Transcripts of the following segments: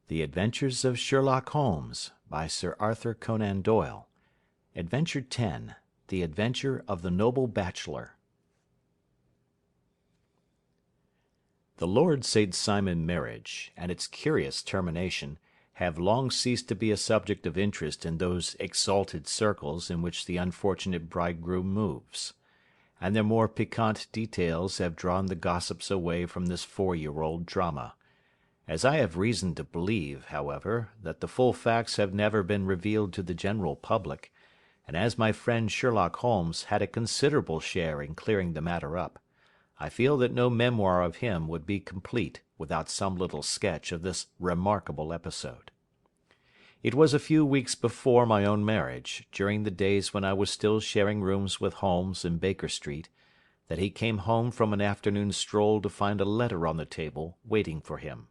The Adventures of Sherlock Holmes, by Sir Arthur Conan Doyle. Adventure 10. The Adventure of the Noble Bachelor. The Lord St. Simon marriage, and its curious termination, have long ceased to be a subject of interest in those exalted circles in which the unfortunate bridegroom moves, and their more piquant details have drawn the gossips away from this 4-year-old drama. As I have reason to believe, however, that the full facts have never been revealed to the general public, and as my friend Sherlock Holmes had a considerable share in clearing the matter up, I feel that no memoir of him would be complete without some little sketch of this remarkable episode. It was a few weeks before my own marriage, during the days when I was still sharing rooms with Holmes in Baker Street, that he came home from an afternoon stroll to find a letter on the table waiting for him.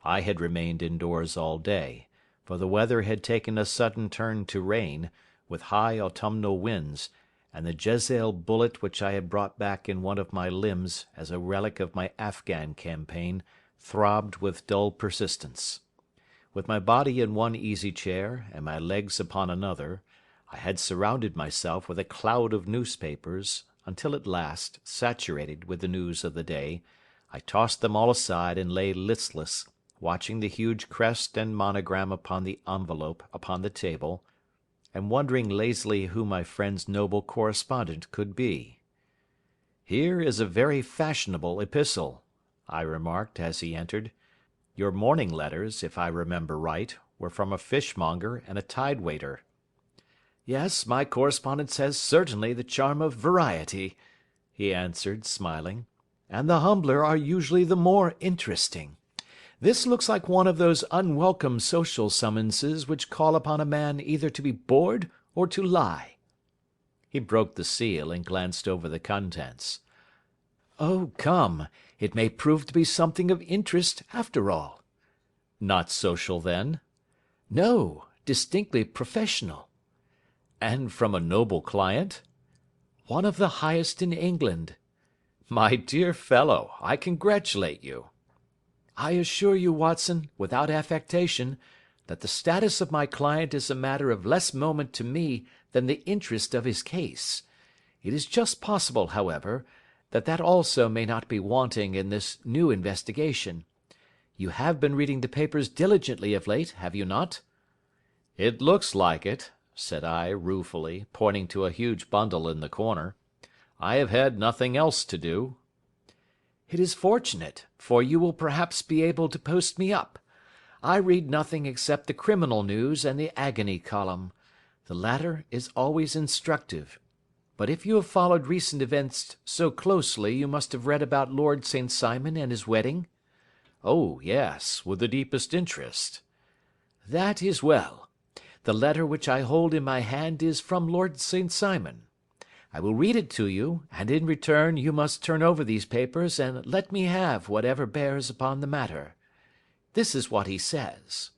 I had remained indoors all day, for the weather had taken a sudden turn to rain, with high autumnal winds, and the Jezebel bullet which I had brought back in one of my limbs as a relic of my Afghan campaign throbbed with dull persistence. With my body in one easy chair and my legs upon another, I had surrounded myself with a cloud of newspapers, until at last, saturated with the news of the day, I tossed them all aside and lay listless, watching the huge crest and monogram upon the envelope upon the table, and wondering lazily who my friend's noble correspondent could be. "Here is a very fashionable epistle," I remarked as he entered. "Your morning letters, if I remember right, were from a fishmonger and a tide-waiter." "Yes, my correspondence has certainly the charm of variety," he answered, smiling, "and the humbler are usually the more interesting. This looks like one of those unwelcome social summonses which call upon a man either to be bored or to lie." He broke the seal and glanced over the contents. "Oh, come, it may prove to be something of interest after all." "Not social, then?" "No, distinctly professional." "And from a noble client?" "One of the highest in England." "My dear fellow, I congratulate you." "I assure you, Watson, without affectation, that the status of my client is a matter of less moment to me than the interest of his case. It is just possible, however, that also may not be wanting in this new investigation. You have been reading the papers diligently of late, have you not?" "It looks like it," said I, ruefully, pointing to a huge bundle in the corner. "I have had nothing else to do." "It is fortunate, for you will perhaps be able to post me up. I read nothing except the criminal news and the agony column. The latter is always instructive. But if you have followed recent events so closely you must have read about Lord St. Simon and his wedding?" "Oh, yes, with the deepest interest." "That is well. The letter which I hold in my hand is from Lord St. Simon. I will read it to you, and in return you must turn over these papers and let me have whatever bears upon the matter. This is what he says: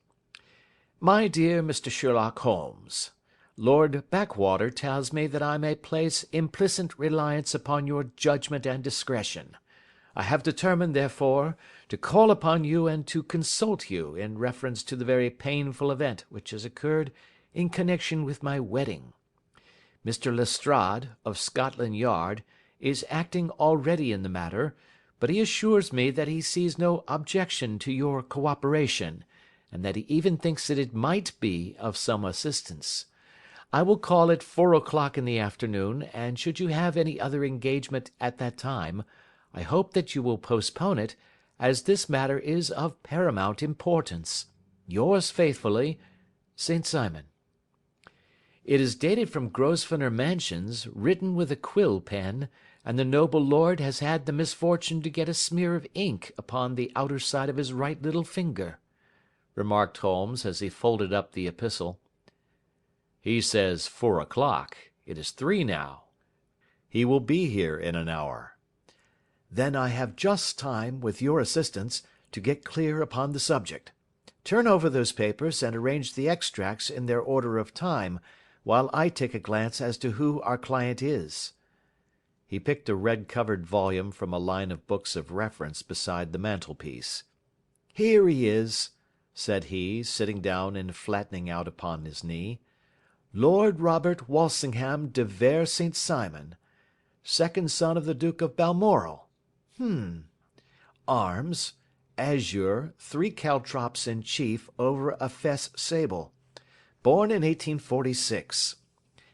"My dear Mr. Sherlock Holmes, Lord Backwater tells me that I may place implicit reliance upon your judgment and discretion. I have determined, therefore, to call upon you and to consult you in reference to the very painful event which has occurred in connection with my wedding. Mr. Lestrade, of Scotland Yard, is acting already in the matter, but he assures me that he sees no objection to your cooperation, and that he even thinks that it might be of some assistance. I will call at 4 o'clock in the afternoon, and should you have any other engagement at that time, I hope that you will postpone it, as this matter is of paramount importance. Yours faithfully, St. Simon." It is dated from Grosvenor Mansions, written with a quill pen, and the noble lord has had the misfortune to get a smear of ink upon the outer side of his right little finger," remarked Holmes as he folded up the epistle. "He says 4 o'clock. It is 3 now. He will be here in an hour." "Then I have just time, with your assistance, to get clear upon the subject. Turn over those papers and arrange the extracts in their order of time, while I take a glance as to who our client is." He picked a red-covered volume from a line of books of reference beside the mantelpiece. "Here he is," said he, sitting down and flattening out upon his knee. "Lord Robert Walsingham de Vere St. Simon, second son of the Duke of Balmoral. Arms, azure, 3 caltrops in chief over a fess sable. Born in 1846.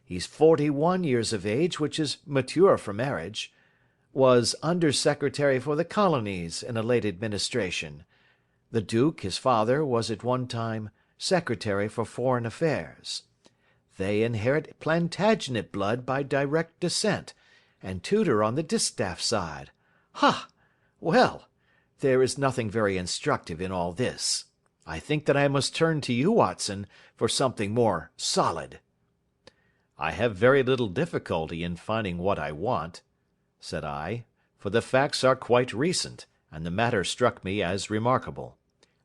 He's 41 years of age, which is mature for marriage. Was Under Secretary for the Colonies in a late administration. The Duke, his father, was at one time Secretary for Foreign Affairs. They inherit Plantagenet blood by direct descent, and Tudor on the distaff side. Ha! Well, there is nothing very instructive in all this. I think that I must turn to you, Watson, for something more solid." "I have very little difficulty in finding what I want," said I, "for the facts are quite recent, and the matter struck me as remarkable.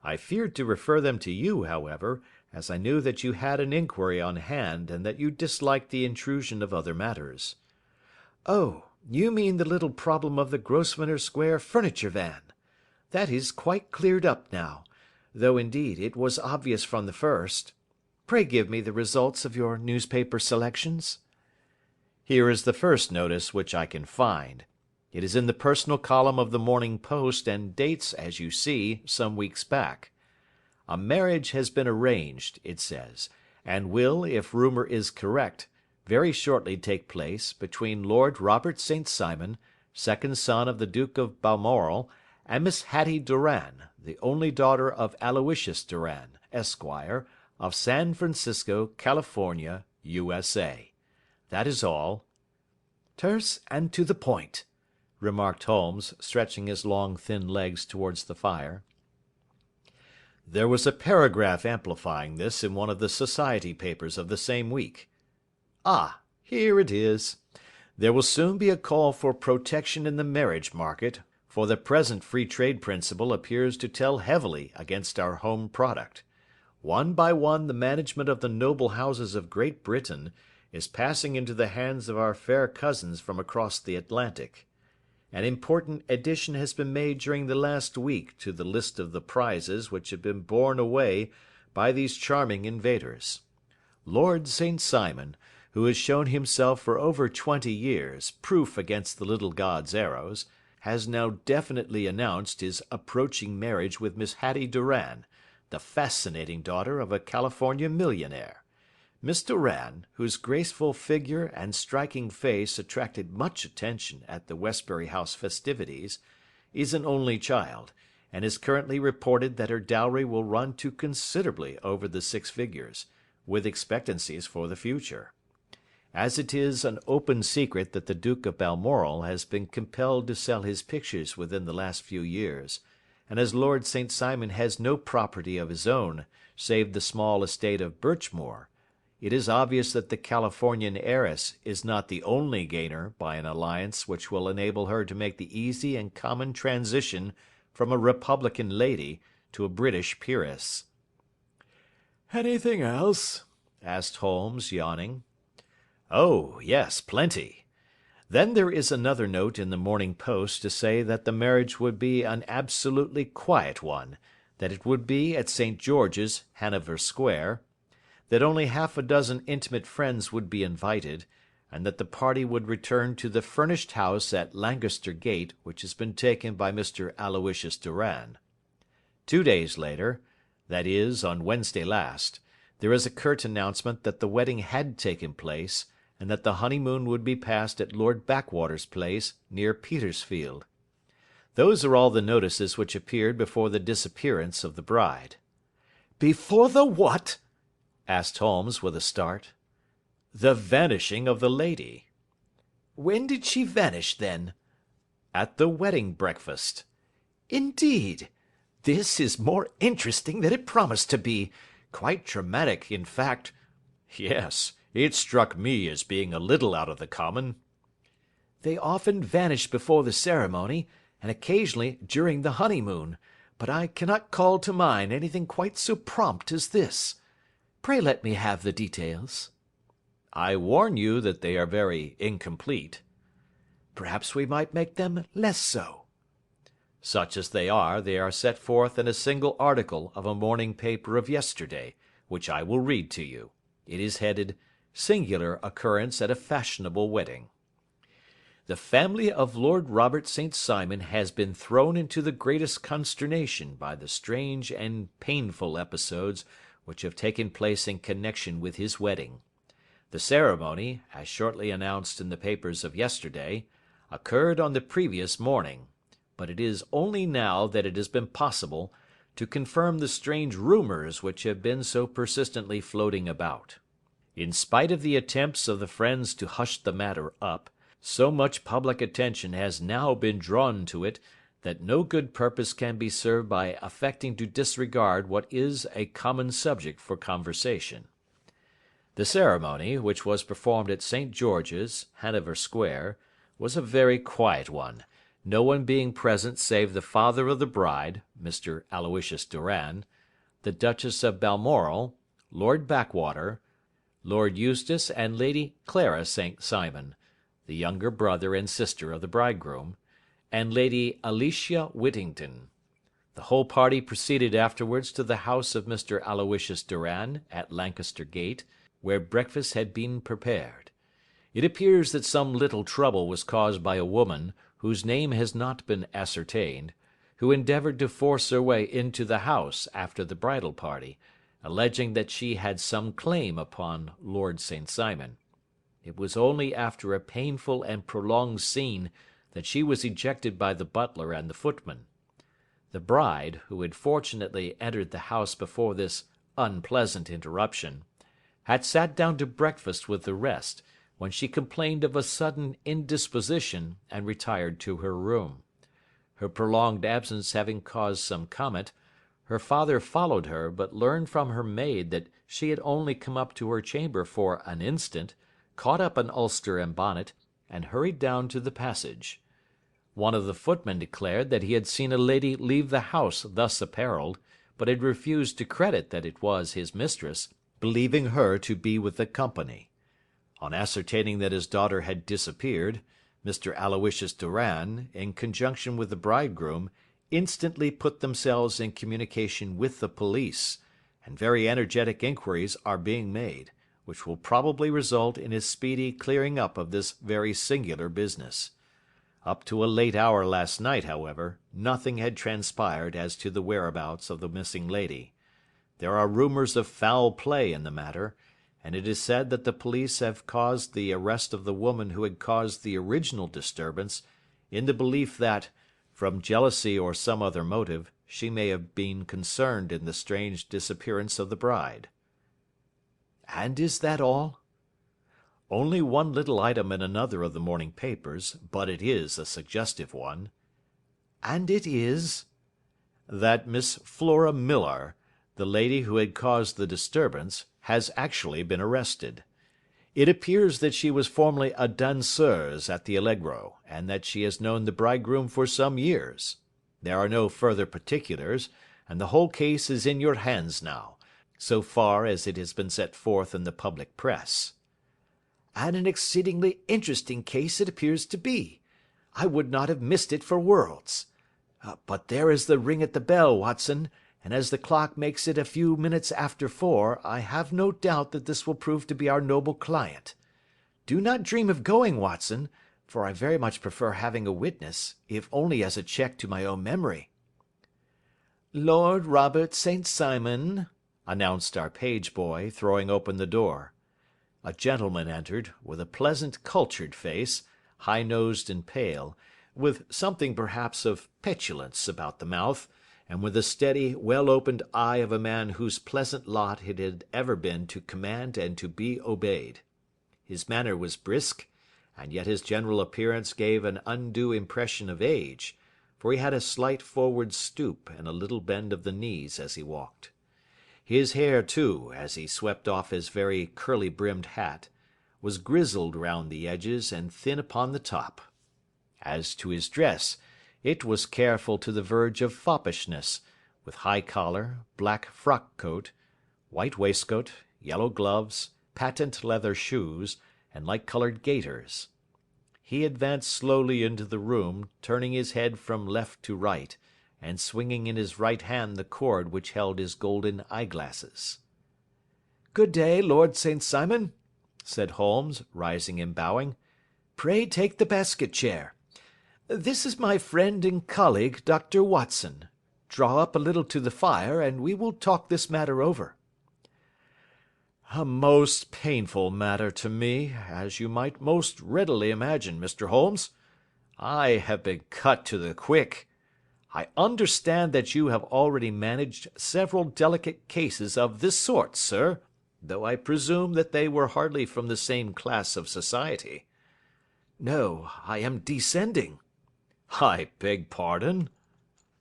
I feared to refer them to you, however, as I knew that you had an inquiry on hand, and that you disliked the intrusion of other matters." "Oh, you mean the little problem of the Grosvenor Square furniture van. That is quite cleared up now, though indeed it was obvious from the first. Pray give me the results of your newspaper selections." "Here is the first notice which I can find. It is in the personal column of the Morning Post, and dates, as you see, some weeks back. A marriage has been arranged, it says, and will, if rumour is correct, very shortly take place, between Lord Robert St. Simon, second son of the Duke of Balmoral, and Miss Hattie Doran, the only daughter of Aloysius Doran, Esquire, of San Francisco, California, USA. That is all." "Terse and to the point," remarked Holmes, stretching his long thin legs towards the fire. "There was a paragraph amplifying this in one of the society papers of the same week. Ah, here it is. There will soon be a call for protection in the marriage market, for the present free trade principle appears to tell heavily against our home product. One by one the management of the noble houses of Great Britain is passing into the hands of our fair cousins from across the Atlantic. An important addition has been made during the last week to the list of the prizes which have been borne away by these charming invaders. Lord St. Simon, who has shown himself for over 20 years proof against the little god's arrows, has now definitely announced his approaching marriage with Miss Hattie Doran, the fascinating daughter of a California millionaire. Miss Doran, whose graceful figure and striking face attracted much attention at the Westbury House festivities, is an only child, and is currently reported that her dowry will run to considerably over the 6 figures, with expectancies for the future. As it is an open secret that the Duke of Balmoral has been compelled to sell his pictures within the last few years, and as Lord St. Simon has no property of his own save the small estate of Birchmoor, it is obvious that the Californian heiress is not the only gainer by an alliance which will enable her to make the easy and common transition from a Republican lady to a British peeress. "Anything else?" asked Holmes, yawning. "Oh, yes, plenty. Then there is another note in the Morning Post to say that the marriage would be an absolutely quiet one, that it would be at St. George's, Hanover Square, that only half a dozen intimate friends would be invited, and that the party would return to the furnished house at Lancaster Gate which has been taken by Mr. Aloysius Doran. 2 days later, that is, on Wednesday last, there is a curt announcement that the wedding had taken place, and that the honeymoon would be passed at Lord Backwater's place, near Petersfield. Those are all the notices which appeared before the disappearance of the bride." "Before the what?" asked Holmes with a start. "The vanishing of the lady." "When did she vanish, then?" "At the wedding breakfast." "Indeed! This is more interesting than it promised to be. Quite dramatic, in fact." "Yes, it struck me as being a little out of the common." "They often vanish before the ceremony, and occasionally during the honeymoon, but I cannot call to mind anything quite so prompt as this. Pray let me have the details." "I warn you that they are very incomplete." "Perhaps we might make them less so." Such as they are set forth in a single article of a morning paper of yesterday, which I will read to you. It is headed, "Singular Occurrence at a Fashionable Wedding." The family of Lord Robert St. Simon has been thrown into the greatest consternation by the strange and painful episodes which have taken place in connection with his wedding. The ceremony, as shortly announced in the papers of yesterday, occurred on the previous morning, but it is only now that it has been possible to confirm the strange rumours which have been so persistently floating about. In spite of the attempts of the friends to hush the matter up, so much public attention has now been drawn to it that no good purpose can be served by affecting to disregard what is a common subject for conversation. The ceremony, which was performed at St. George's, Hanover Square, was a very quiet one, no one being present save the father of the bride, Mr. Aloysius Doran, the Duchess of Balmoral, Lord Backwater, Lord Eustace and Lady Clara St. Simon, the younger brother and sister of the bridegroom, and Lady Alicia Whittington. The whole party proceeded afterwards to the house of Mr. Aloysius Doran, at Lancaster Gate, where breakfast had been prepared. It appears that some little trouble was caused by a woman, whose name has not been ascertained, who endeavoured to force her way into the house after the bridal party, alleging that she had some claim upon Lord St. Simon. It was only after a painful and prolonged scene that she was ejected by the butler and the footman. The bride, who had fortunately entered the house before this unpleasant interruption, had sat down to breakfast with the rest, when she complained of a sudden indisposition and retired to her room. Her prolonged absence having caused some comment, her father followed her, but learned from her maid that she had only come up to her chamber for an instant, caught up an ulster and bonnet, and hurried down to the passage. One of the footmen declared that he had seen a lady leave the house thus apparelled, but had refused to credit that it was his mistress, believing her to be with the company. On ascertaining that his daughter had disappeared, Mr. Aloysius Doran, in conjunction with the bridegroom, instantly put themselves in communication with the police, and very energetic inquiries are being made, which will probably result in a speedy clearing up of this very singular business. Up to a late hour last night, however, nothing had transpired as to the whereabouts of the missing lady. There are rumours of foul play in the matter, and it is said that the police have caused the arrest of the woman who had caused the original disturbance, in the belief that, from jealousy or some other motive, she may have been concerned in the strange disappearance of the bride. And is that all? Only one little item in another of the morning papers, but it is a suggestive one. And it is? That Miss Flora Millar, the lady who had caused the disturbance, has actually been arrested. It appears that she was formerly a danseuse at the Allegro, and that she has known the bridegroom for some years. There are no further particulars, and the whole case is in your hands now, so far as it has been set forth in the public press. And an exceedingly interesting case it appears to be. I would not have missed it for worlds. But there is the ring at the bell, Watson, and as the clock makes it a few minutes after 4, I have no doubt that this will prove to be our noble client. Do not dream of going, Watson, for I very much prefer having a witness, if only as a check to my own memory. Lord Robert St. Simon, announced our page boy, throwing open the door. A gentleman entered, with a pleasant cultured face, high-nosed and pale, with something perhaps of petulance about the mouth, and with the steady, well-opened eye of a man whose pleasant lot it had ever been to command and to be obeyed. His manner was brisk, and yet his general appearance gave an undue impression of age, for he had a slight forward stoop and a little bend of the knees as he walked. His hair, too, as he swept off his very curly-brimmed hat, was grizzled round the edges and thin upon the top. As to his dress, it was careful to the verge of foppishness, with high collar, black frock-coat, white waistcoat, yellow gloves, patent leather shoes, and light-coloured gaiters. he advanced slowly into the room, turning his head from left to right, and swinging in his right hand the cord which held his golden eyeglasses. "Good day, Lord St. Simon," said Holmes, rising and bowing. "Pray take the basket chair. This is my friend and colleague, Dr. Watson. Draw up a little to the fire, and we will talk this matter over." "A most painful matter to me, as you might most readily imagine, Mr. Holmes. I have been cut to the quick. I understand that you have already managed several delicate cases of this sort, sir, though I presume that they were hardly from the same class of society." "No, I am descending." "I beg pardon?"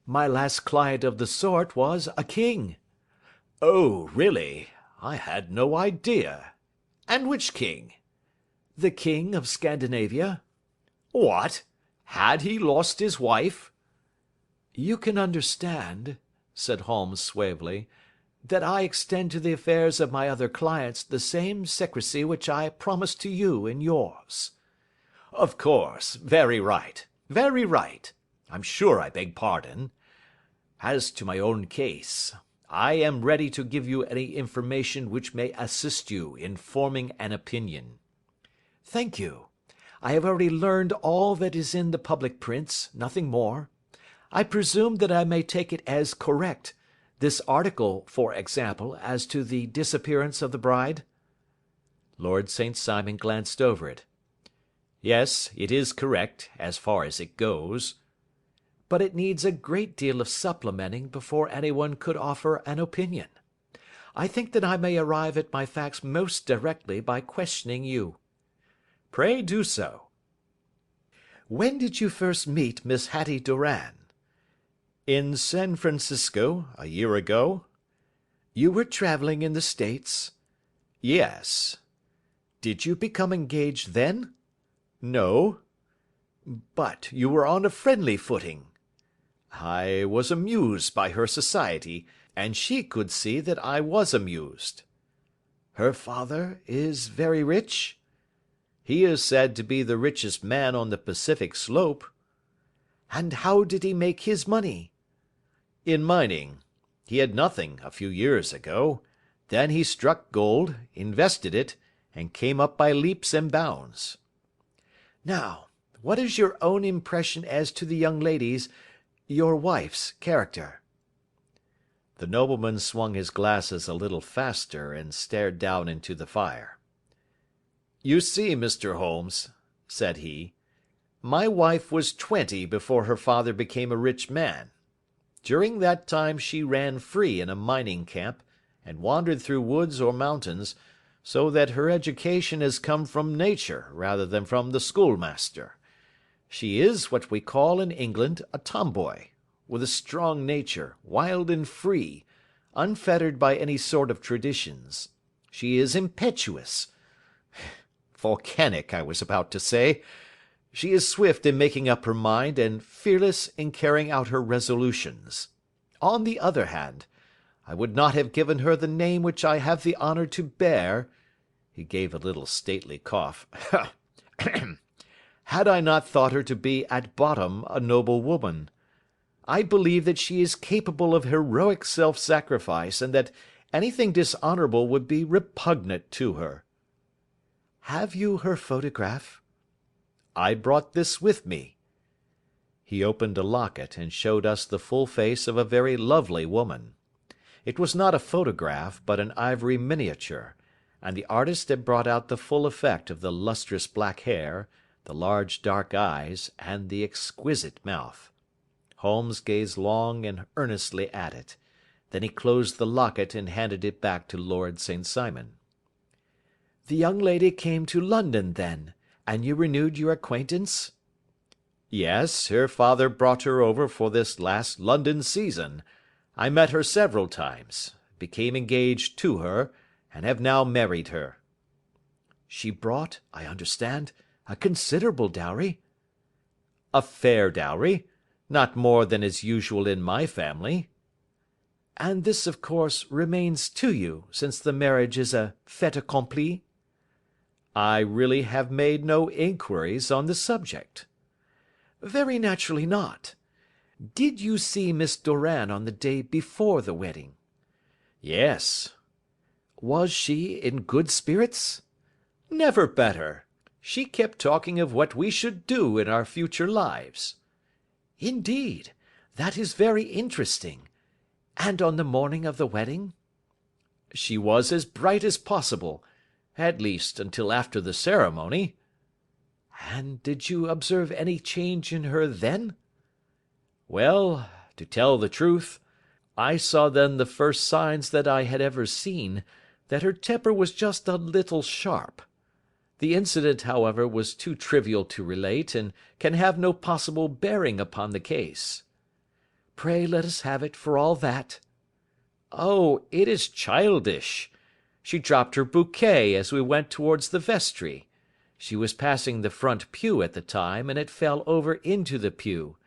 "My last client of the sort was a king." "Oh, really? I had no idea. And which king?" "The king of Scandinavia." "What? Had he lost his wife?" "You can understand," said Holmes suavely, "that I extend to the affairs of my other clients the same secrecy which I promise to you in yours." "Of course. Very right. Very right. I'm sure I beg pardon. As to my own case, I am ready to give you any information which may assist you in forming an opinion." "Thank you. I have already learned all that is in the public prints, nothing more. I presume that I may take it as correct, this article, for example, as to the disappearance of the bride?" Lord St. Simon glanced over it. "Yes, it is correct, as far as it goes." "But it needs a great deal of supplementing before anyone could offer an opinion. I think that I may arrive at my facts most directly by questioning you." "Pray do so." "When did you first meet Miss Hattie Doran?" "In San Francisco, a year ago." "You were travelling in the States?" "Yes." "Did you become engaged then?" "No." "But you were on a friendly footing?" "I was amused by her society, and she could see that I was amused." "Her father is very rich?" "He is said to be the richest man on the Pacific slope." "And how did he make his money?" "In mining. He had nothing a few years ago. Then he struck gold, invested it, and came up by leaps and bounds." "Now, what is your own impression as to the young lady's, your wife's, character?" The nobleman swung his glasses a little faster and stared down into the fire. "You see, Mr. Holmes," said he, "my wife was 20 before her father became a rich man. During that time she ran free in a mining camp, and wandered through woods or mountains, so that her education has come from nature rather than from the schoolmaster. She is what we call in England a tomboy, with a strong nature, wild and free, unfettered by any sort of traditions. She is impetuous, volcanic, I was about to say. She is swift in making up her mind and fearless in carrying out her resolutions. On the other hand, I would not have given her the name which I have the honour to bear," he gave a little stately cough, "had I not thought her to be at bottom a noble woman. I believe that she is capable of heroic self-sacrifice, and that anything dishonourable would be repugnant to her." "Have you her photograph?" "I brought this with me." He opened a locket and showed us the full face of a very lovely woman. It was not a photograph, but an ivory miniature, and the artist had brought out the full effect of the lustrous black hair, the large dark eyes, and the exquisite mouth. Holmes gazed long and earnestly at it. Then he closed the locket and handed it back to Lord St. Simon. "The young lady came to London, then, and you renewed your acquaintance?" "Yes, her father brought her over for this last London season. I met her several times, became engaged to her, and have now married her." "She brought, I understand, a considerable dowry?" "A fair dowry. Not more than is usual in my family." "And this, of course, remains to you, since the marriage is a fait accompli?" I really have made no inquiries on the subject." "Very naturally not. Did you see Miss Doran on the day before the wedding?" "Yes." "Was she in good spirits?" "Never better. She kept talking of what we should do in our future lives." "Indeed, that is very interesting. And on the morning of the wedding?" "She was as bright as possible, at least until after the ceremony." "And did you observe any change in her then?" "Well, to tell the truth, I saw then the first signs that I had ever seen, that her temper was just a little sharp. The incident, however, was too trivial to relate, and can have no possible bearing upon the case." "Pray let us have it for all that." "Oh, it is childish. She dropped her bouquet as we went towards the vestry. She was passing the front pew at the time, and it fell over into the pew.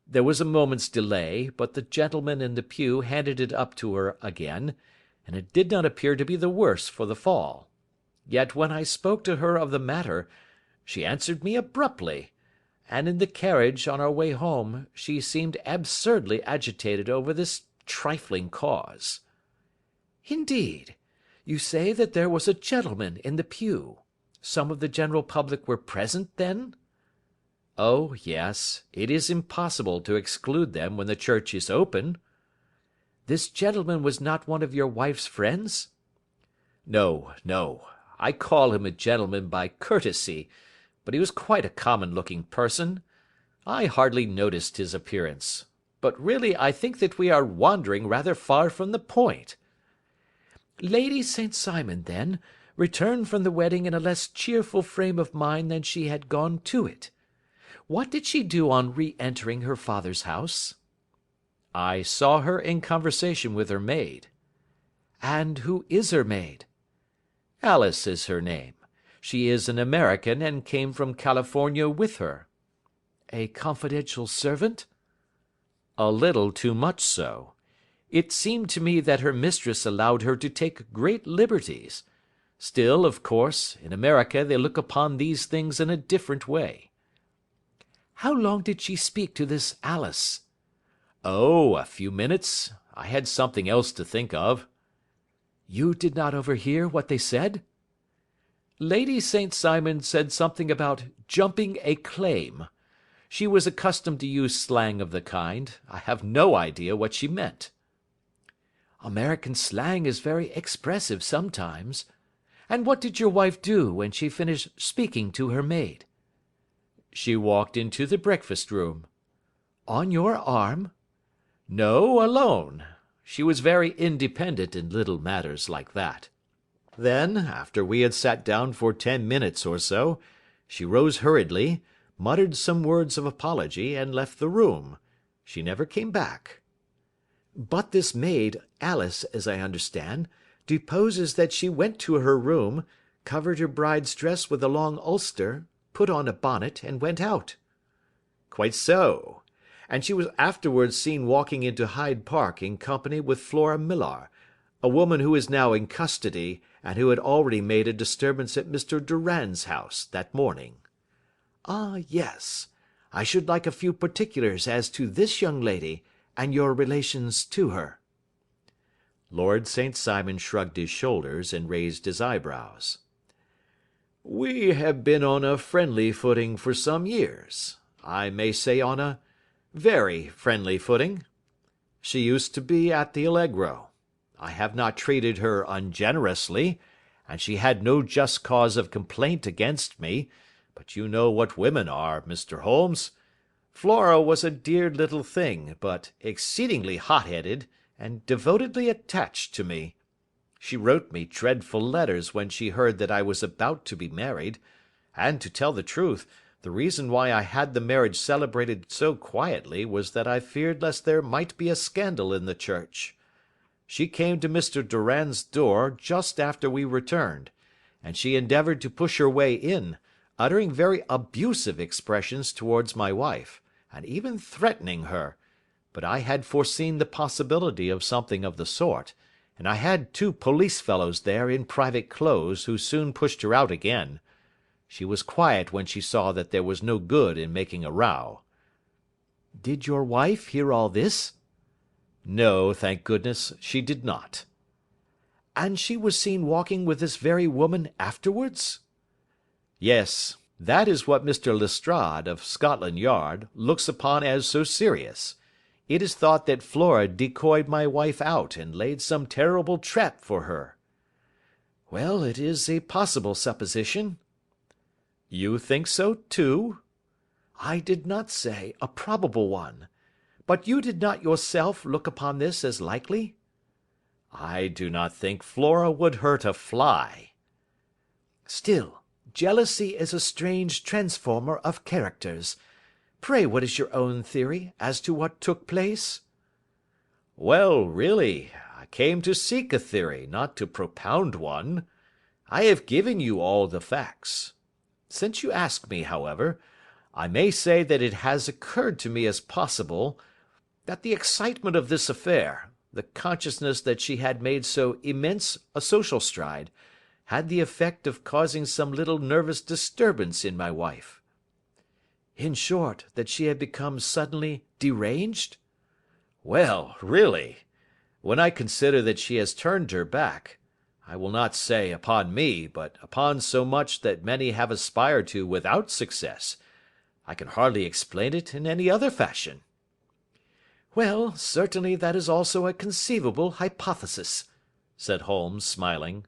There was a moment's delay, but the gentleman in the pew handed it up to her again, and it did not appear to be the worse for the fall. Yet when I spoke to her of the matter, she answered me abruptly, and in the carriage on our way home she seemed absurdly agitated over this trifling cause." "Indeed! You say that there was a gentleman in the pew. Some of the general public were present, then?" "Oh, yes, it is impossible to exclude them when the church is open." "This gentleman was not one of your wife's friends?" "No, no. I call him a gentleman by courtesy, but he was quite a common-looking person. I hardly noticed his appearance. But really I think that we are wandering rather far from the point." "Lady St. Simon, then, returned from the wedding in a less cheerful frame of mind than she had gone to it. What did she do on re-entering her father's house?" "I saw her in conversation with her maid." "And who is her maid?" "Alice is her name. She is an American and came from California with her." "A confidential servant?" "A little too much so. It seemed to me that her mistress allowed her to take great liberties. Still, of course, in America they look upon these things in a different way." "How long did she speak to this Alice?" "Oh, a few minutes. I had something else to think of." "You did not overhear what they said?" "Lady St. Simon said something about jumping a claim. She was accustomed to use slang of the kind. I have no idea what she meant." "American slang is very expressive sometimes. And what did your wife do when she finished speaking to her maid?" "She walked into the breakfast room." "On your arm?" "No, alone. She was very independent in little matters like that. Then, after we had sat down for 10 minutes or so, she rose hurriedly, muttered some words of apology, and left the room. She never came back." "But this maid, Alice, as I understand, deposes that she went to her room, covered her bride's dress with a long ulster, put on a bonnet, and went out." "Quite so. And she was afterwards seen walking into Hyde Park in company with Flora Millar, a woman who is now in custody, and who had already made a disturbance at Mr. Doran's house that morning." "Ah, yes. I should like a few particulars as to this young lady, and your relations to her." Lord St. Simon shrugged his shoulders and raised his eyebrows. "We have been on a friendly footing for some years. I may say on a very friendly footing. She used to be at the Allegro. I have not treated her ungenerously, and she had no just cause of complaint against me, but you know what women are, Mr. Holmes. Flora was a dear little thing, but exceedingly hot-headed, and devotedly attached to me. She wrote me dreadful letters when she heard that I was about to be married, and, to tell the truth, the reason why I had the marriage celebrated so quietly was that I feared lest there might be a scandal in the church. She came to Mr. Doran's door just after we returned, and she endeavoured to push her way in, uttering very abusive expressions towards my wife, and even threatening her, but I had foreseen the possibility of something of the sort, and I had 2 police fellows there in private clothes who soon pushed her out again. She was quiet when she saw that there was no good in making a row. Did your wife hear all this? No, thank goodness, she did not. And she was seen walking with this very woman afterwards? Yes, that is what Mr. Lestrade, of Scotland Yard, looks upon as so serious. It is thought that Flora decoyed my wife out and laid some terrible trap for her. Well, it is a possible supposition. You think so, too? I did not say a probable one. But you did not yourself look upon this as likely? I do not think Flora would hurt a fly. Still, jealousy is a strange transformer of characters. Pray, what is your own theory as to what took place? Well, really, I came to seek a theory, not to propound one. I have given you all the facts. Since you ask me, however, I may say that it has occurred to me as possible that the excitement of this affair, the consciousness that she had made so immense a social stride, had the effect of causing some little nervous disturbance in my wife. In short, that she had become suddenly deranged? Well, really, when I consider that she has turned her back, I will not say upon me, but upon so much that many have aspired to without success, I can hardly explain it in any other fashion. Well, certainly that is also a conceivable hypothesis, said Holmes, smiling.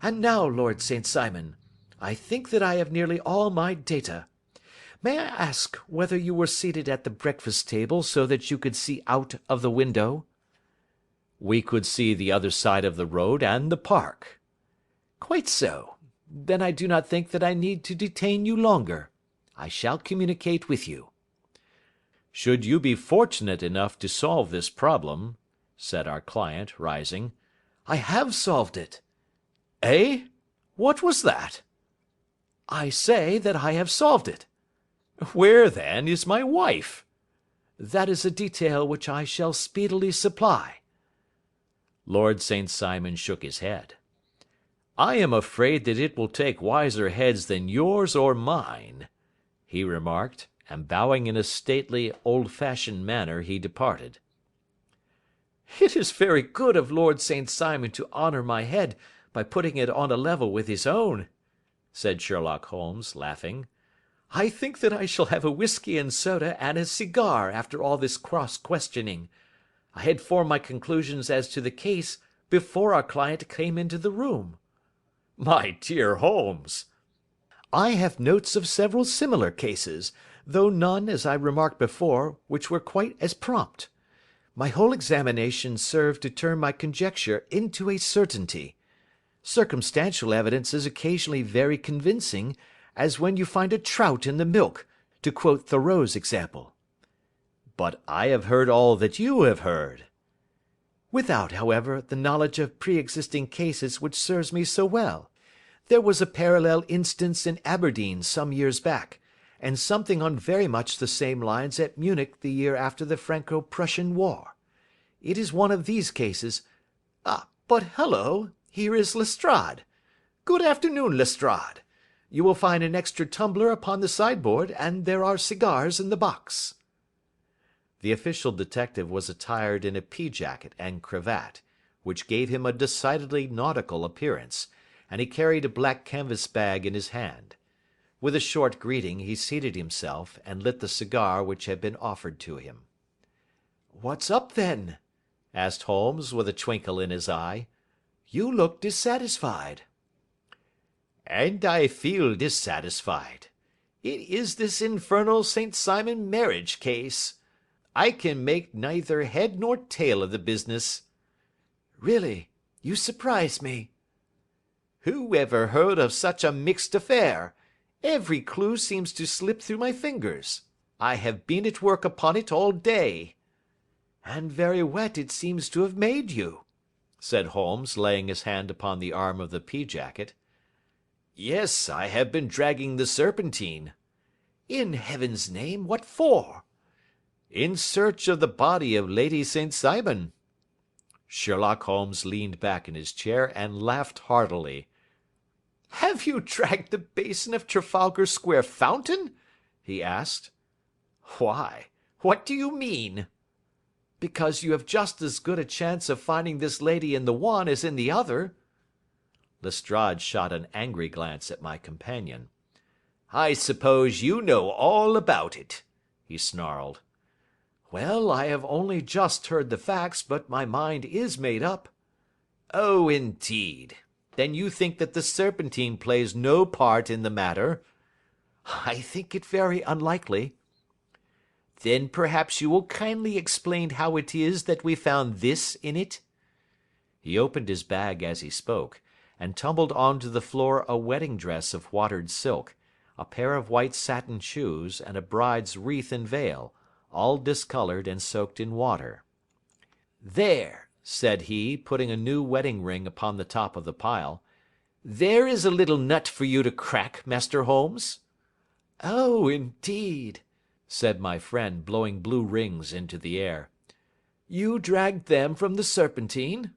And now, Lord St. Simon, I think that I have nearly all my data. May I ask whether you were seated at the breakfast table so that you could see out of the window? We could see the other side of the road and the park. Quite so. Then I do not think that I need to detain you longer. I shall communicate with you. Should you be fortunate enough to solve this problem, said our client, rising. I have solved it. Eh? What was that? I say that I have solved it. Where, then, is my wife? That is a detail which I shall speedily supply. Lord St. Simon shook his head. I am afraid that it will take wiser heads than yours or mine, he remarked, and bowing in a stately, old-fashioned manner, he departed. It is very good of Lord St. Simon to honour my head by putting it on a level with his own, said Sherlock Holmes, laughing. I think that I shall have a whisky and soda and a cigar after all this cross-questioning. I had formed my conclusions as to the case before our client came into the room. My dear Holmes! I have notes of several similar cases, though none, as I remarked before, which were quite as prompt. My whole examination served to turn my conjecture into a certainty. Circumstantial evidence is occasionally very convincing, as when you find a trout in the milk, to quote Thoreau's example. But I have heard all that you have heard. Without, however, the knowledge of pre-existing cases which serves me so well. There was a parallel instance in Aberdeen some years back, and something on very much the same lines at Munich the year after the Franco-Prussian War. It is one of these cases. But hello, here is Lestrade. Good afternoon, Lestrade. You will find an extra tumbler upon the sideboard, and there are cigars in the box. The official detective was attired in a pea-jacket and cravat, which gave him a decidedly nautical appearance, and he carried a black canvas bag in his hand. With a short greeting he seated himself and lit the cigar which had been offered to him. "What's up, then?" asked Holmes, with a twinkle in his eye. "You look dissatisfied." "And I feel dissatisfied. It is this infernal St. Simon marriage case. I can make neither head nor tail of the business." "Really, you surprise me." "Who ever heard of such a mixed affair? Every clue seems to slip through my fingers. I have been at work upon it all day." "And very wet it seems to have made you," said Holmes, laying his hand upon the arm of the pea-jacket. "Yes, I have been dragging the Serpentine." "In heaven's name, what for?" "In search of the body of Lady St. Simon." Sherlock Holmes leaned back in his chair and laughed heartily. "Have you dragged the basin of Trafalgar Square fountain?" he asked. "Why? What do you mean?" "Because you have just as good a chance of finding this lady in the one as in the other." Lestrade shot an angry glance at my companion. "I suppose you know all about it," he snarled. "Well, I have only just heard the facts, but my mind is made up." "Oh, indeed. Then you think that the Serpentine plays no part in the matter?" "I think it very unlikely." "Then perhaps you will kindly explain how it is that we found this in it?" He opened his bag as he spoke, and tumbled on to the floor a wedding dress of watered silk, a pair of white satin shoes, and a bride's wreath and veil, all discoloured and soaked in water. "There," said he, putting a new wedding ring upon the top of the pile, "there is a little nut for you to crack, Master Holmes." "Oh, indeed!" said my friend, blowing blue rings into the air. "You dragged them from the Serpentine?"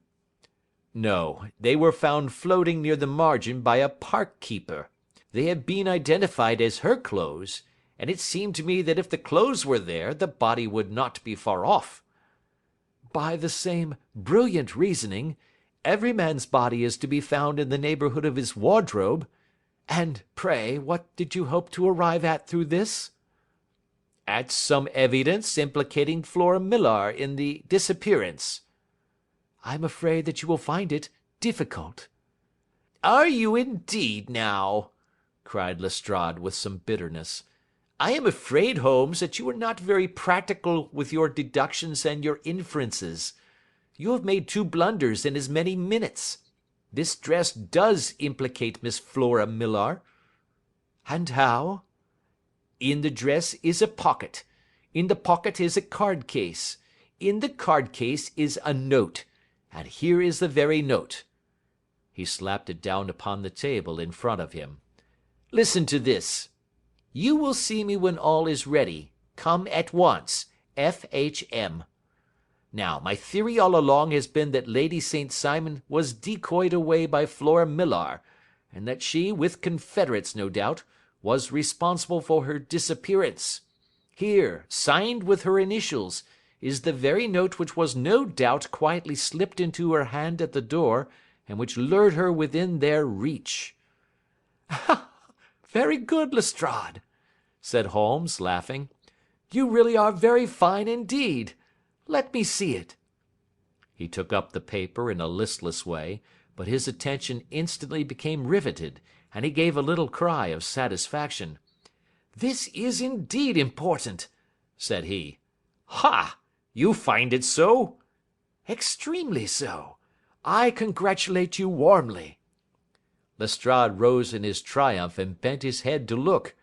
"No, they were found floating near the margin by a park keeper. They have been identified as her clothes, and it seemed to me that if the clothes were there, the body would not be far off." "By the same brilliant reasoning, every man's body is to be found in the neighbourhood of his wardrobe. And, pray, what did you hope to arrive at through this?" "At some evidence implicating Flora Millar in the disappearance." "I'm afraid that you will find it difficult." "Are you indeed, now?" cried Lestrade with some bitterness. "I am afraid, Holmes, that you are not very practical with your deductions and your inferences. You have made 2 blunders in as many minutes. This dress does implicate Miss Flora Millar." "And how?" "In the dress is a pocket. In the pocket is a card case. In the card case is a note. And here is the very note." He slapped it down upon the table in front of him. "Listen to this. 'You will see me when all is ready. Come at once. F.H.M.' Now, my theory all along has been that Lady St. Simon was decoyed away by Flora Millar, and that she, with confederates no doubt, was responsible for her disappearance. Here, signed with her initials, is the very note which was no doubt quietly slipped into her hand at the door, and which lured her within their reach." "Very good, Lestrade," said Holmes, laughing. "You really are very fine indeed. Let me see it." He took up the paper in a listless way, but his attention instantly became riveted, and he gave a little cry of satisfaction. "This is indeed important," said he. "Ha! You find it so?" "Extremely so. I congratulate you warmly." Lestrade rose in his triumph and bent his head to look.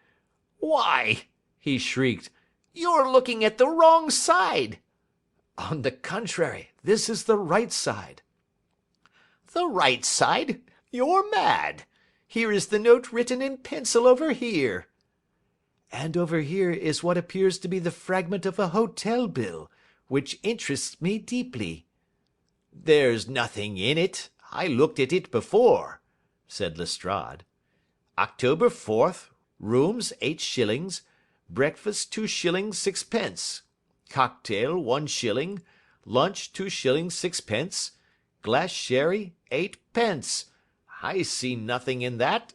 "Why," he shrieked, "you're looking at the wrong side." "On the contrary, this is the right side." "The right side? You're mad. Here is the note written in pencil over here." "And over here is what appears to be the fragment of a hotel bill, which interests me deeply." "There's nothing in it. I looked at it before," said Lestrade. "October 4th, rooms 8 shillings, breakfast 2 shillings 6 pence, cocktail 1 shilling, lunch 2 shillings 6 pence, glass sherry 8 pence. I see nothing in that."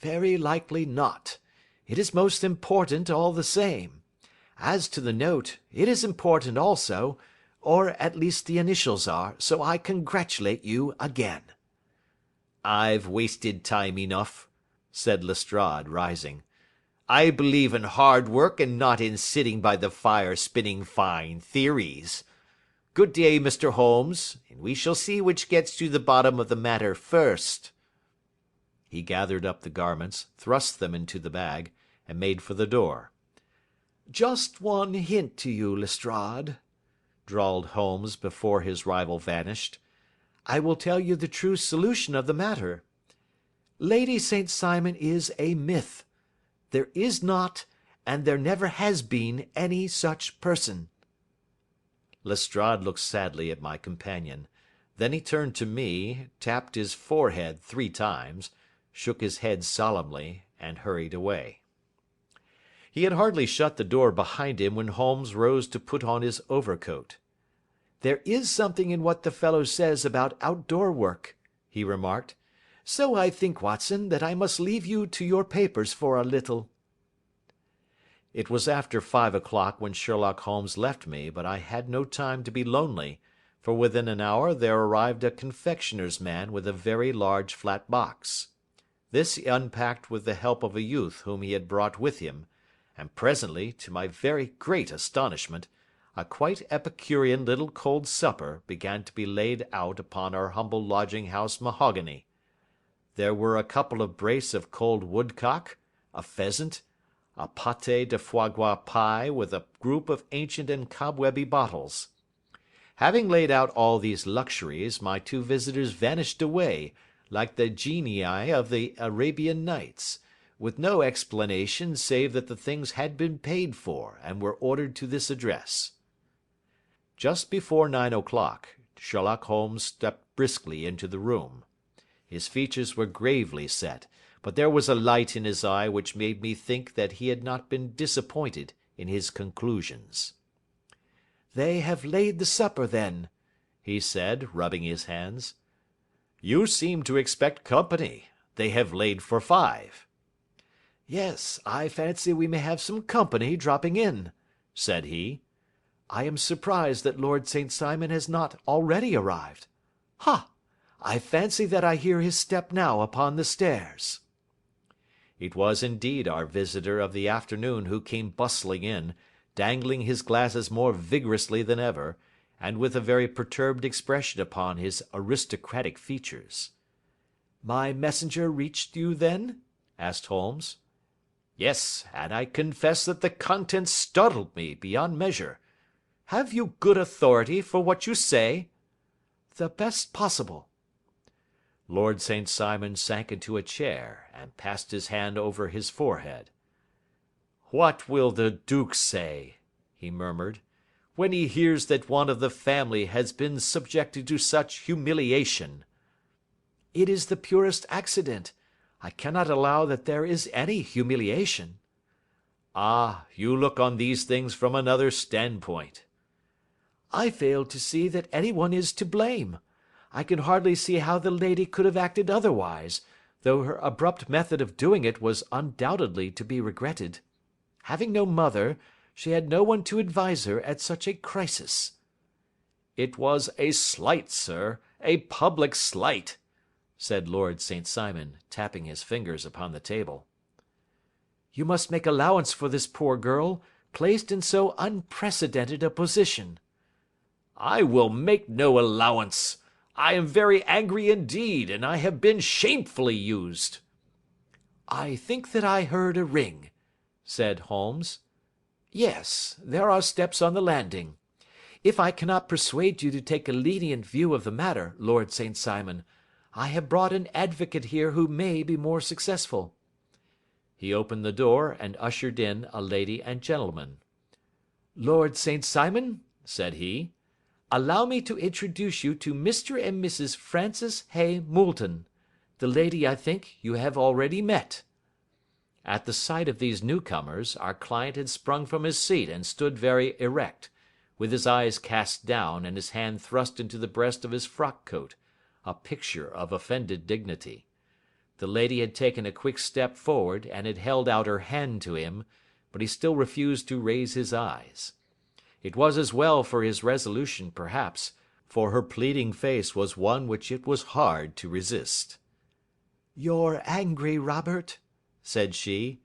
"Very likely not. It is most important all the same. As to the note, it is important also, or at least the initials are, so I congratulate you again." "I've wasted time enough," said Lestrade, rising. "I believe in hard work and not in sitting by the fire spinning fine theories. Good day, Mr. Holmes, and we shall see which gets to the bottom of the matter first." He gathered up the garments, thrust them into the bag, and made for the door. "Just one hint to you, Lestrade," drawled Holmes before his rival vanished. "I will tell you the true solution of the matter. Lady St. Simon is a myth. There is not, and there never has been, any such person." Lestrade looked sadly at my companion. Then he turned to me, tapped his forehead 3 times, shook his head solemnly, and hurried away. He had hardly shut the door behind him when Holmes rose to put on his overcoat. "There is something in what the fellow says about outdoor work," he remarked. "So I think, Watson, that I must leave you to your papers for a little." It was after 5 o'clock when Sherlock Holmes left me, but I had no time to be lonely, for within an hour there arrived a confectioner's man with a very large flat box. This he unpacked with the help of a youth whom he had brought with him, and presently, to my very great astonishment, a quite epicurean little cold supper began to be laid out upon our humble lodging-house mahogany. There were a couple of brace of cold woodcock, a pheasant, a pâté de foie gras pie with a group of ancient and cobwebby bottles. Having laid out all these luxuries, my two visitors vanished away, like the genii of the Arabian Nights, with no explanation save that the things had been paid for and were ordered to this address. Just before 9 o'clock, Sherlock Holmes stepped briskly into the room. His features were gravely set, but there was a light in his eye which made me think that he had not been disappointed in his conclusions. "They have laid the supper, then," he said, rubbing his hands. "You seem to expect company. They have laid for 5. "Yes, I fancy we may have some company dropping in," said he. "I am surprised that Lord St. Simon has not already arrived. Ha! I fancy that I hear his step now upon the stairs." It was indeed our visitor of the afternoon who came bustling in, dangling his glasses more vigorously than ever, and with a very perturbed expression upon his aristocratic features. "My messenger reached you, then?" asked Holmes. "Yes, and I confess that the contents startled me beyond measure. Have you good authority for what you say?" "The best possible." Lord St. Simon sank into a chair and passed his hand over his forehead. "What will the duke say," he murmured, "when he hears that one of the family has been subjected to such humiliation?" "It is the purest accident. I cannot allow that there is any humiliation." "Ah, you look on these things from another standpoint." "I fail to see that anyone is to blame. I can hardly see how the lady could have acted otherwise, though her abrupt method of doing it was undoubtedly to be regretted. Having no mother, she had no one to advise her at such a crisis." "It was a slight, sir, a public slight," said Lord St. Simon, tapping his fingers upon the table. "You must make allowance for this poor girl, placed in so unprecedented a position." "I will make no allowance. I am very angry indeed, and I have been shamefully used." "I think that I heard a ring," said Holmes. "Yes, there are steps on the landing. If I cannot persuade you to take a lenient view of the matter, Lord St. Simon, I have brought an advocate here who may be more successful." He opened the door and ushered in a lady and gentleman. "Lord St. Simon," said he, "allow me to introduce you to Mr. and Mrs. Francis Hay Moulton. The lady, I think, you have already met." At the sight of these newcomers, our client had sprung from his seat and stood very erect, with his eyes cast down and his hand thrust into the breast of his frock coat, a picture of offended dignity. The lady had taken a quick step forward and had held out her hand to him, but he still refused to raise his eyes. It was as well for his resolution, perhaps, for her pleading face was one which it was hard to resist. "You're angry, Robert," said she.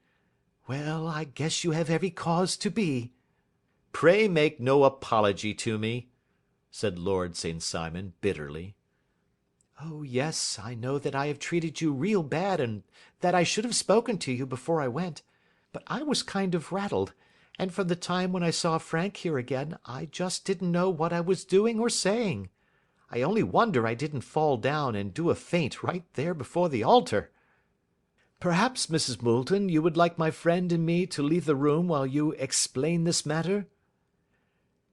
"Well, I guess you have every cause to be." "Pray make no apology to me," said Lord St. Simon bitterly. "Oh, yes, I know that I have treated you real bad and that I should have spoken to you before I went, but I was kind of rattled, and from the time when I saw Frank here again, I just didn't know what I was doing or saying. I only wonder I didn't fall down and do a faint right there before the altar. Perhaps, Mrs. Moulton, you would like my friend and me to leave the room while you explain this matter?"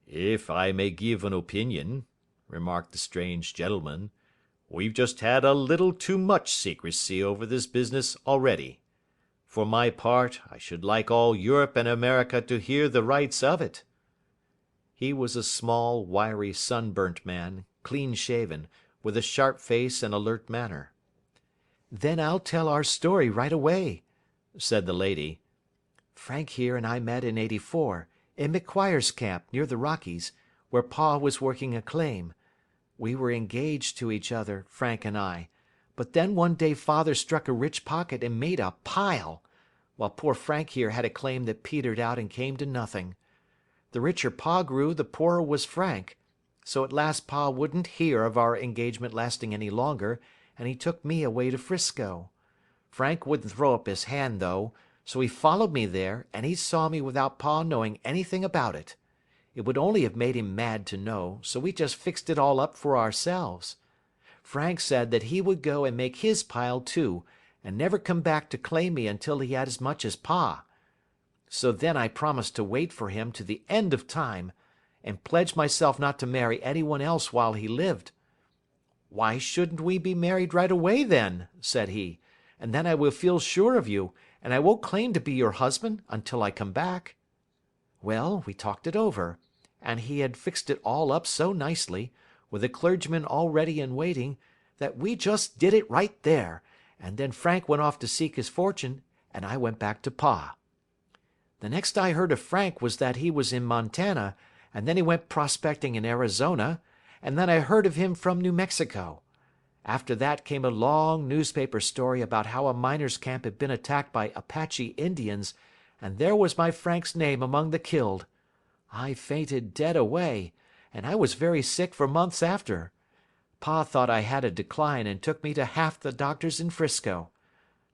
"If I may give an opinion," remarked the strange gentleman, We've just had a little too much secrecy over this business already. For my part, I should like all Europe and America to hear the rights of it." He was a small, wiry, sunburnt man, clean shaven, with a sharp face and alert manner. "Then I'll tell our story right away," said the lady. "Frank here and I met in '84, in McQuire's camp near the Rockies, where Pa was working a claim. We were engaged to each other, Frank and I, but then one day Father struck a rich pocket and made a pile, while poor Frank here had a claim that petered out and came to nothing. The richer Pa grew, the poorer was Frank, so at last Pa wouldn't hear of our engagement lasting any longer, and he took me away to Frisco. Frank wouldn't throw up his hand, though, so he followed me there, and he saw me without Pa knowing anything about it. It would only have made him mad to know, so we just fixed it all up for ourselves. Frank said that he would go and make his pile too, and never come back to claim me until he had as much as Pa. So then I promised to wait for him to the end of time, and pledged myself not to marry anyone else while he lived. 'Why shouldn't we be married right away then?' said he, 'and then I will feel sure of you, and I won't claim to be your husband until I come back.' Well, we talked it over, and he had fixed it all up so nicely, with a clergyman all ready and waiting, that we just did it right there, and then Frank went off to seek his fortune, and I went back to Pa. The next I heard of Frank was that he was in Montana, and then he went prospecting in Arizona, and then I heard of him from New Mexico. After that came a long newspaper story about how a miners' camp had been attacked by Apache Indians, and there was my Frank's name among the killed. I fainted dead away, and I was very sick for months after. Pa thought I had a decline and took me to half the doctors in Frisco.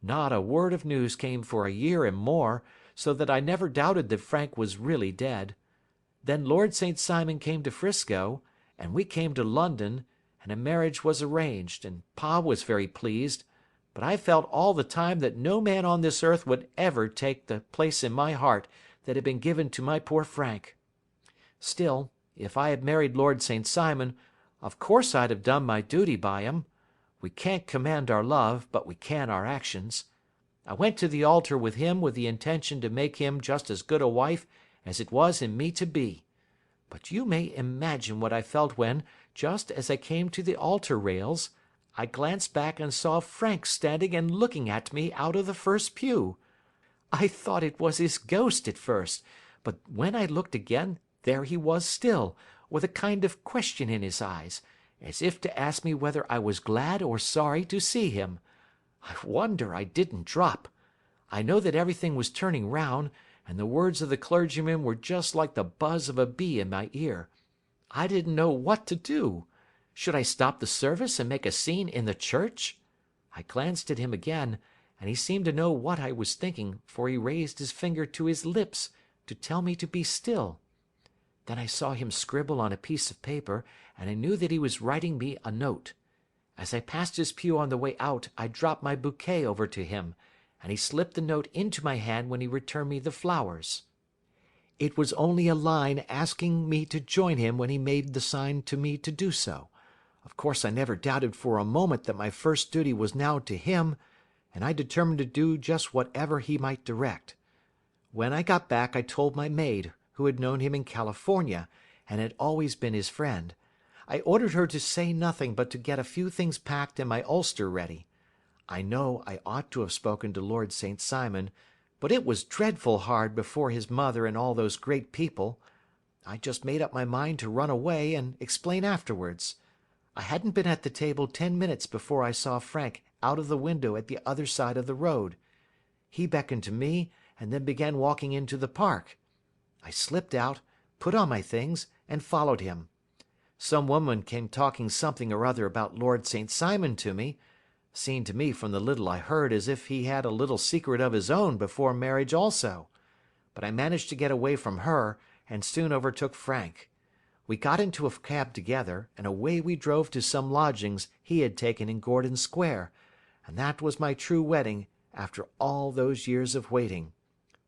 Not a word of news came for a year and more, so that I never doubted that Frank was really dead. Then Lord St. Simon came to Frisco, and we came to London, and a marriage was arranged, and Pa was very pleased, but I felt all the time that no man on this earth would ever take the place in my heart that had been given to my poor Frank. Still, if I had married Lord St. Simon, of course I'd have done my duty by him. We can't command our love, but we can our actions. I went to the altar with him with the intention to make him just as good a wife as it was in me to be. But you may imagine what I felt when, just as I came to the altar rails, I glanced back and saw Frank standing and looking at me out of the first pew. I thought it was his ghost at first, but when I looked again, there he was still, with a kind of question in his eyes, as if to ask me whether I was glad or sorry to see him. I wonder I didn't drop. I know that everything was turning round, and the words of the clergyman were just like the buzz of a bee in my ear. I didn't know what to do. Should I stop the service and make a scene in the church? I glanced at him again, and he seemed to know what I was thinking, for he raised his finger to his lips to tell me to be still. Then I saw him scribble on a piece of paper, and I knew that he was writing me a note. As I passed his pew on the way out, I dropped my bouquet over to him, and he slipped the note into my hand when he returned me the flowers. It was only a line asking me to join him when he made the sign to me to do so. Of course I never doubted for a moment that my first duty was now to him, and I determined to do just whatever he might direct. When I got back I told my maid, who had known him in California, and had always been his friend. I ordered her to say nothing but to get a few things packed and my ulster ready. I know I ought to have spoken to Lord St. Simon, but it was dreadful hard before his mother and all those great people. I just made up my mind to run away and explain afterwards. I hadn't been at the table 10 minutes before I saw Frank out of the window at the other side of the road. He beckoned to me and then began walking into the park. I slipped out, put on my things, and followed him. Some woman came talking something or other about Lord St. Simon to me. Seemed to me from the little I heard as if he had a little secret of his own before marriage also. But I managed to get away from her, and soon overtook Frank. We got into a cab together, and away we drove to some lodgings he had taken in Gordon Square, and that was my true wedding after all those years of waiting.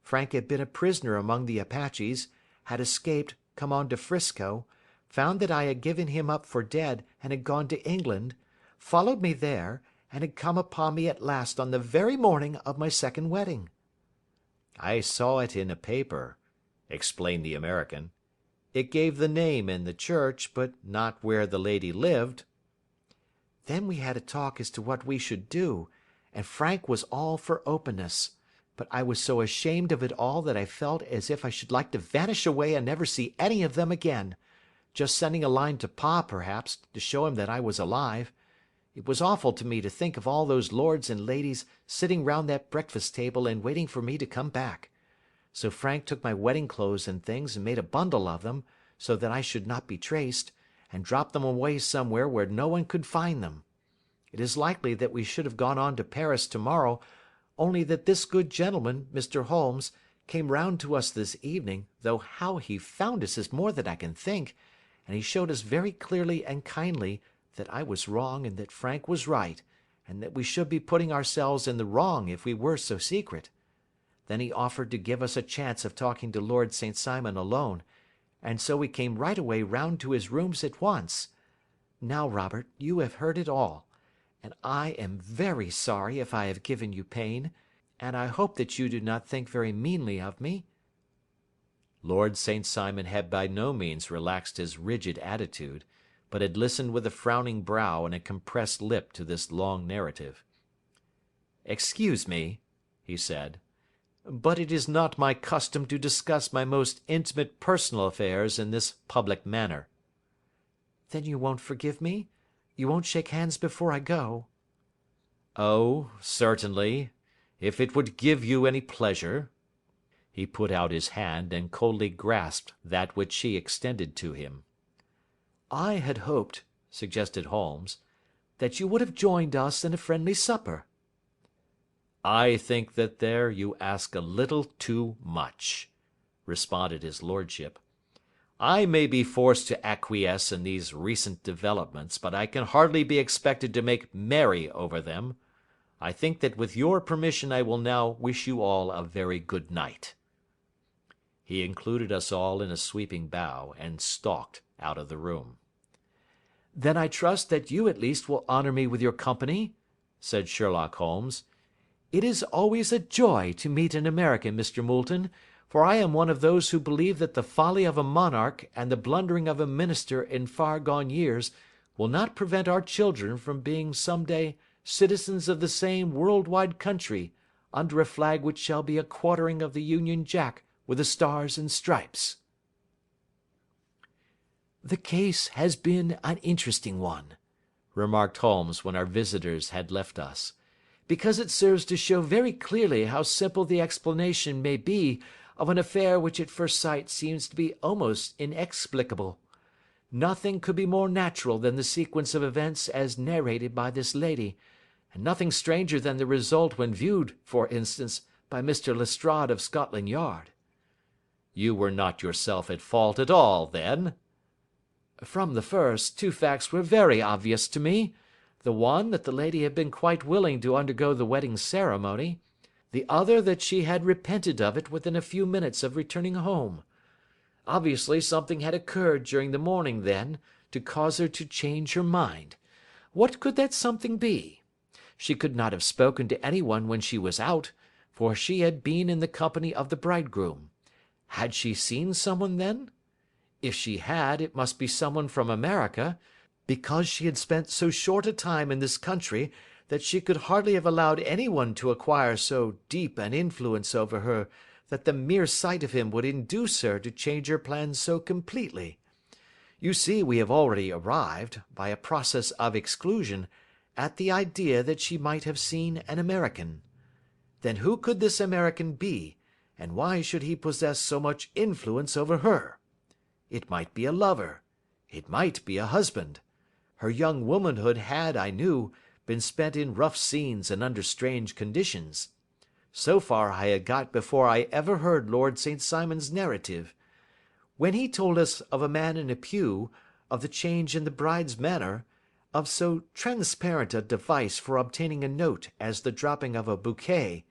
Frank had been a prisoner among the Apaches, had escaped, come on to Frisco, found that I had given him up for dead and had gone to England, followed me there, and had come upon me at last on the very morning of my second wedding." "I saw it in a paper," explained the American. "It gave the name in the church, but not where the lady lived." Then we had a talk as to what we should do, and Frank was all for openness. But I was so ashamed of it all that I felt as if I should like to vanish away and never see any of them again. Just sending a line to Pa, perhaps, to show him that I was alive. It was awful to me to think of all those lords and ladies sitting round that breakfast table and waiting for me to come back. So Frank took my wedding clothes and things and made a bundle of them, so that I should not be traced, and dropped them away somewhere where no one could find them. It is likely that we should have gone on to Paris tomorrow, only that this good gentleman, Mr. Holmes, came round to us this evening, though how he found us is more than I can think, and he showed us very clearly and kindly that I was wrong and that Frank was right, and that we should be putting ourselves in the wrong if we were so secret. Then he offered to give us a chance of talking to Lord St. Simon alone, and so we came right away round to his rooms at once. Now, Robert, you have heard it all, and I am very sorry if I have given you pain, and I hope that you do not think very meanly of me." Lord St. Simon had by no means relaxed his rigid attitude, but had listened with a frowning brow and a compressed lip to this long narrative. "Excuse me," he said, "but it is not my custom to discuss my most intimate personal affairs in this public manner." "Then you won't forgive me? You won't shake hands before I go?" "Oh, certainly, if it would give you any pleasure." He put out his hand and coldly grasped that which she extended to him. "I had hoped," suggested Holmes, "that you would have joined us in a friendly supper." "I think that there you ask a little too much," responded his lordship. "I may be forced to acquiesce in these recent developments, but I can hardly be expected to make merry over them. I think that with your permission I will now wish you all a very good night." He included us all in a sweeping bow, and stalked out of the room. "Then I trust that you at least will honour me with your company," said Sherlock Holmes. "It is always a joy to meet an American, Mr. Moulton, for I am one of those who believe that the folly of a monarch and the blundering of a minister in far gone years will not prevent our children from being some day citizens of the same world-wide country under a flag which shall be a quartering of the Union Jack with the stars and stripes." "The case has been an interesting one," remarked Holmes when our visitors had left us, "because it serves to show very clearly how simple the explanation may be of an affair which at first sight seems to be almost inexplicable. Nothing could be more natural than the sequence of events as narrated by this lady, and nothing stranger than the result when viewed, for instance, by Mr. Lestrade of Scotland Yard." "You were not yourself at fault at all, then?" "From the first, two facts were very obvious to me. The one, that the lady had been quite willing to undergo the wedding ceremony. The other, that she had repented of it within a few minutes of returning home. Obviously something had occurred during the morning, then, to cause her to change her mind. What could that something be? She could not have spoken to anyone when she was out, for she had been in the company of the bridegroom. Had she seen someone then? If she had, it must be someone from America, because she had spent so short a time in this country that she could hardly have allowed anyone to acquire so deep an influence over her that the mere sight of him would induce her to change her plans so completely. You see, we have already arrived, by a process of exclusion, at the idea that she might have seen an American. Then who could this American be, and why should he possess so much influence over her? It might be a lover. It might be a husband. Her young womanhood had, I knew, been spent in rough scenes and under strange conditions. So far I had got before I ever heard Lord St. Simon's narrative. When he told us of a man in a pew, of the change in the bride's manner, of so transparent a device for obtaining a note as the dropping of a bouquet,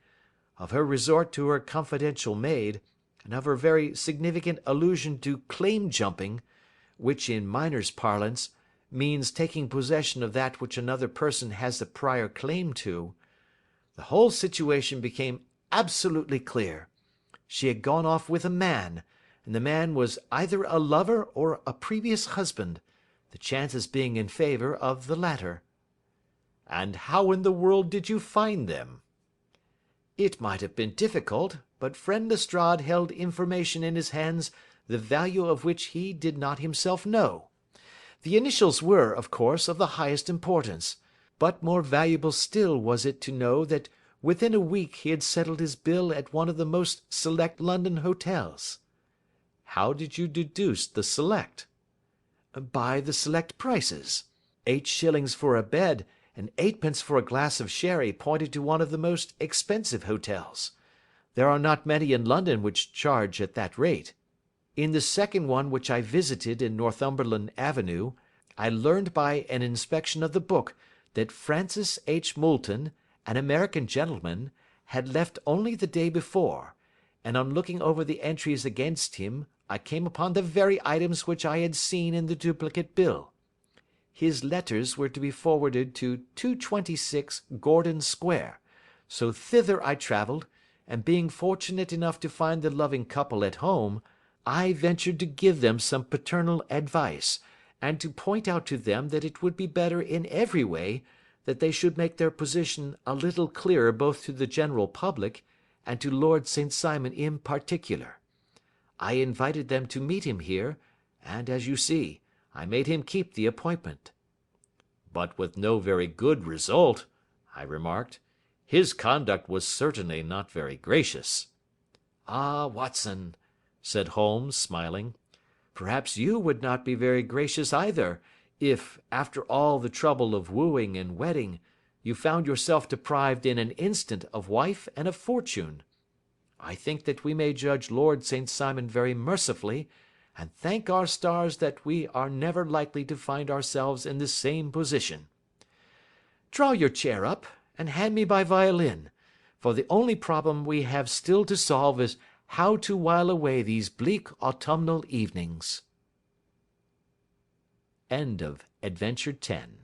of her resort to her confidential maid, and of her very significant allusion to claim jumping, which in miners' parlance means taking possession of that which another person has a prior claim to. The whole situation became absolutely clear. She had gone off with a man, and the man was either a lover or a previous husband, the chances being in favour of the latter. And how in the world did you find them? It might have been difficult, but friend Lestrade held information in his hands the value of which he did not himself know. The initials were, of course, of the highest importance, but more valuable still was it to know that within a week he had settled his bill at one of the most select London hotels. How did you deduce the select? By the select prices. 8 shillings for a bed and 8 pence for a glass of sherry pointed to one of the most expensive hotels. There are not many in London which charge at that rate. In the second one which I visited in Northumberland Avenue, I learned by an inspection of the book that Francis H. Moulton, an American gentleman, had left only the day before, and on looking over the entries against him, I came upon the very items which I had seen in the duplicate bill. His letters were to be forwarded to 226 Gordon Square, so thither I travelled, and being fortunate enough to find the loving couple at home, I ventured to give them some paternal advice, and to point out to them that it would be better in every way that they should make their position a little clearer both to the general public and to Lord St. Simon in particular. I invited them to meet him here, and, as you see, I made him keep the appointment. But with no very good result, I remarked. His conduct was certainly not very gracious. Ah, Watson, said Holmes, smiling, perhaps you would not be very gracious either, if, after all the trouble of wooing and wedding, you found yourself deprived in an instant of wife and of fortune. I think that we may judge Lord St. Simon very mercifully, and thank our stars that we are never likely to find ourselves in the same position. Draw your chair up, and hand me my violin, for the only problem we have still to solve is how to while away these bleak autumnal evenings. End of Adventure 10